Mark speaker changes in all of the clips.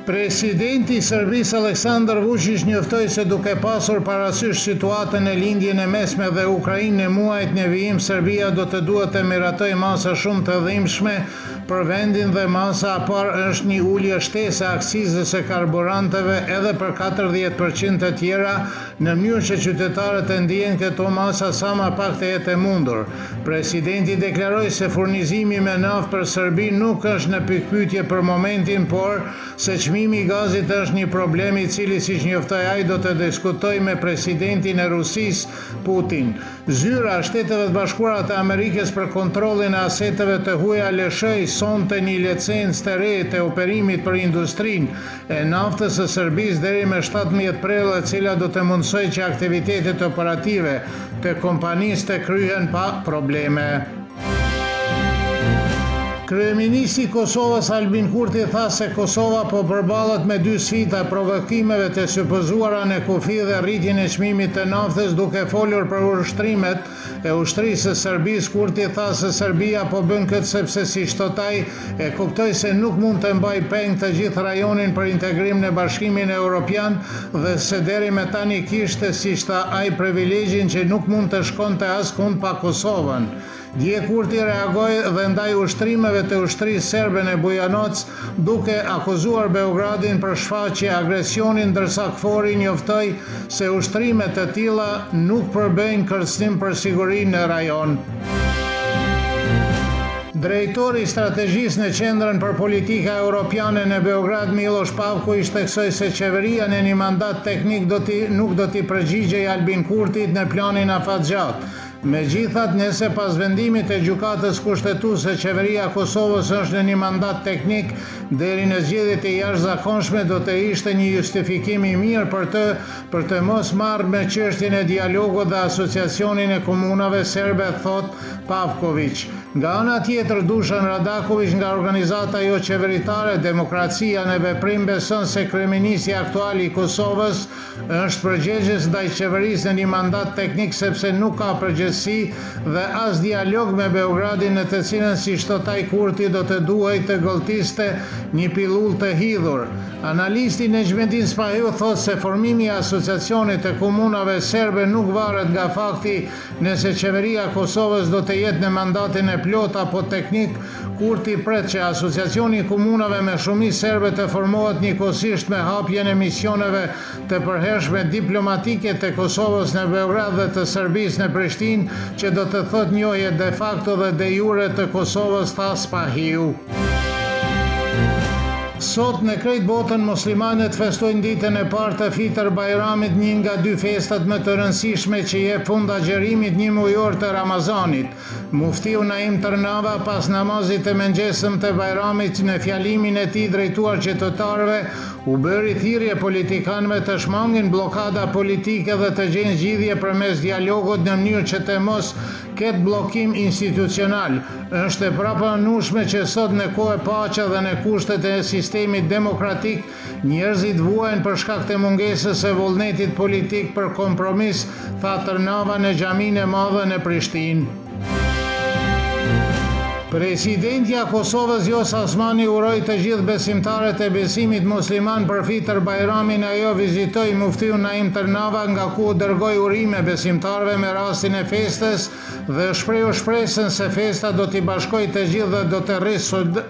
Speaker 1: Presidenti i Serbisë Aleksandar Vučić njoftoi se duke pasur parasysh situatën e lindjen e mesme dhe Ukrainën në muajt në vijim, Serbia do të duhet të miratoj masa shumë të dhimbshme për vendin dhe masa e parë është një ulje shtesë e aksizës së karburanteve edhe për 40% të tjera, në mënyrë që qytetarët të ndihen këto masa sa më pak të jetë e mundur. Presidenti deklaroi se furnizimi me naftë për Serbi nuk është në pikpyetje për momentin, por se çmimi i gazit është një problem i cili, siç njoftoi ai, do të diskutojë me presidentin e Rusisë Putin. Zyra e Shteteve të Bashkuara të Amerikës për kontrollin e aseteve të huaja lëshoi sonte një licencë të re të operimit për industrinë e naftës së Serbisë deri me 17 prill, e cila do të mundsojë që aktivitetet operative të kompanisë të kryhen pa probleme. Kryeministri i Kosovës Albin Kurti tha se Kosova po përballet me dy sfida: provokimeve të supozuara në kufi dhe rritjen e çmimit të naftës. Duke folur për ushtrimet e ushtrisë së Serbisë, Kurti tha se Serbia po bën këtë sepse, siç thot ai, e kuptoi se nuk mund të mbajë peng të gjithë rajonin për integrim në Bashkimin Evropian dhe se deri me tani kishte, siç tha ai, privilegjin që nuk mund të shkonte askund pa Kosovën. Dje Kurti reagoi dhe ndaj ushtrimeve të ushtrisë serbe në Bujanoc, duke akuzuar Beogradin për shfaqje agresionin, ndërsa KFOR-i njoftoi se ushtrime të tilla nuk përbëjnë kërcënim për sigurinë në rajon. Drejtori i strategjisë në Qendrën për Politika Europiane në Beograd, Miloš Pavković, theksoi se qeveria në një mandat teknik nuk do t'i përgjigjej Albin Kurtit në planin afatgjatë. Megjithatë, nëse pas vendimit të gjykatës kushtetuese qeveria e Kosovës është në një mandat teknik deri në zgjedhjet e jashtëzakonshme, do të ishte një justifikim i mirë për të mos marrë me çështjen e dialogut dhe asociacionin e komunave serbe, thot Pavković. Nga ana tjetër, Dušan Radaković nga organizata jo qeveritare Demokracia në Veprim beson se kryeministri aktual i Kosovës është përgjegjës ndaj qeverisë në një mandat teknik, sepse nuk ka përgjegjësi dhe as dialog me Beogradin, në të cilën, siç thot ai, Kurti do të duhej të golltiste një pillull të hidhur. Analisti Necmettin Spahiu thot se formimi i asociacionit të komunave serbe nuk varet nga fakti nëse qeveria e Kosovës do të jetë në mandatin e plot apo teknik. Kurti pret që asociacioni i komunave me shumicë serbe të formohet njëkohësisht me hapjen e misioneve të përhershme diplomatike të Kosovës në Beograd dhe të Serbisë në Prishtinë, që do të thot njohje de facto dhe de jure të Kosovës, tha Spahiu. Sot në krejt botën muslimanët festojnë ditën e parë të Fitr Bajramit, një nga dy festat më të rëndësishme që jep fund agjerimit një mujor të Ramazanit. Muftiu Naim Tërnava, pas namazit të mëngjesëm të Bajramit, në fjalimin e tij drejtuar qytetarëve, u bëri thirrje politikanëve të shmangin bllokada politike dhe të gjejnë zgjidhje përmes dialogut në mënyrë që të mos ketë bllokim institucional. Është e prapranueshme që sot në kohë paqe dhe në kushtet e sistemit demokratik, njerëzit vuajnë për shkak të mungesës së vullnetit politik për kompromis, tha Tërnava në xhaminë e madhe në Prishtinë. Presidentja e Kosovës Vjosa Osmani uroi të gjithë besimtarët e besimit musliman për Fitr Bajramin. Ajo vizitoi muftiun Naim Tërnava, nga ku dërgoi urime besimtarëve me rastin e festës dhe shprehu shpresën se festa do t'i bashkojë të gjithë dhe do të rrisë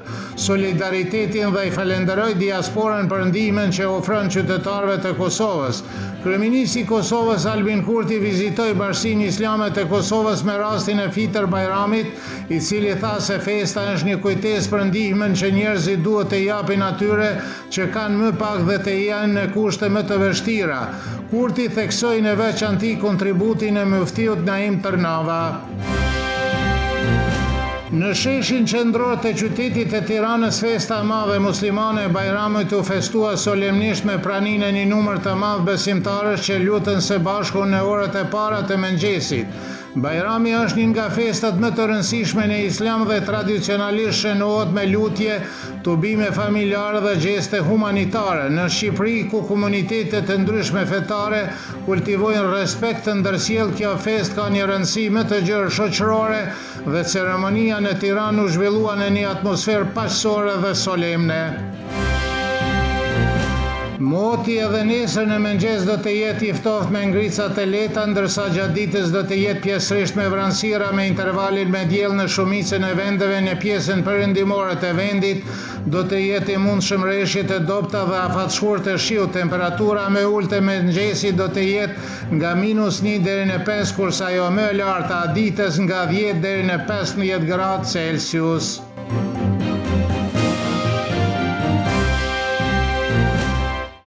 Speaker 1: solidaritetin, dhe i falenderoi diasporën për ndihmën që ofron qytetarëve të Kosovës. Kryeministri i Kosovës Albin Kurti vizitoi Bashkinë Islame të Kosovës me rastin e Fitr Bajramit, i cili tha se festa është një kujtesë për ndihmën që njerëzit duhet të japin atyre që kanë më pak dhe të janë në kushte më të vështira. Kurti theksoi në veçantë kontributin e muftiut Naim Tërnava. Në sheshin qendror të qytetit të Tiranës, festa e madhe muslimane e Bajramit u festua solemnisht me praninë e një numër të madh besimtarësh që lutën së bashku në orët e para të mëngjesit. Bajrami është një nga festat më të rëndësishme në Islam dhe tradicionalisht shënohet me lutje, tubime familjare dhe gjeste humanitare. Në Shqipëri, ku komunitetet të ndryshme fetare kultivojnë respekt të ndërsjellë, kjo fest ka një rëndësi më të gjerë shoqërore dhe ceremonia në Tiranë u zhvillua në një atmosferë paqësore dhe solemne. Moti edhe nesër në mëngjes do të jetë i ftoftë me ngrica të lehta, ndërsa gjatë ditës do të jetë pjesërisht me vranësira me intervalin me diell në shumicën e vendeve. Në pjesën perëndimore të vendit do të jetë i mundshëm rreshje të dobta dhe afatshkur të shiut. Temperatura më e ulët e mëngjesit do të jetë nga -1 deri në 5, kurse ajo më e lartë a ditës nga 10 deri në 15 gradë Celsius.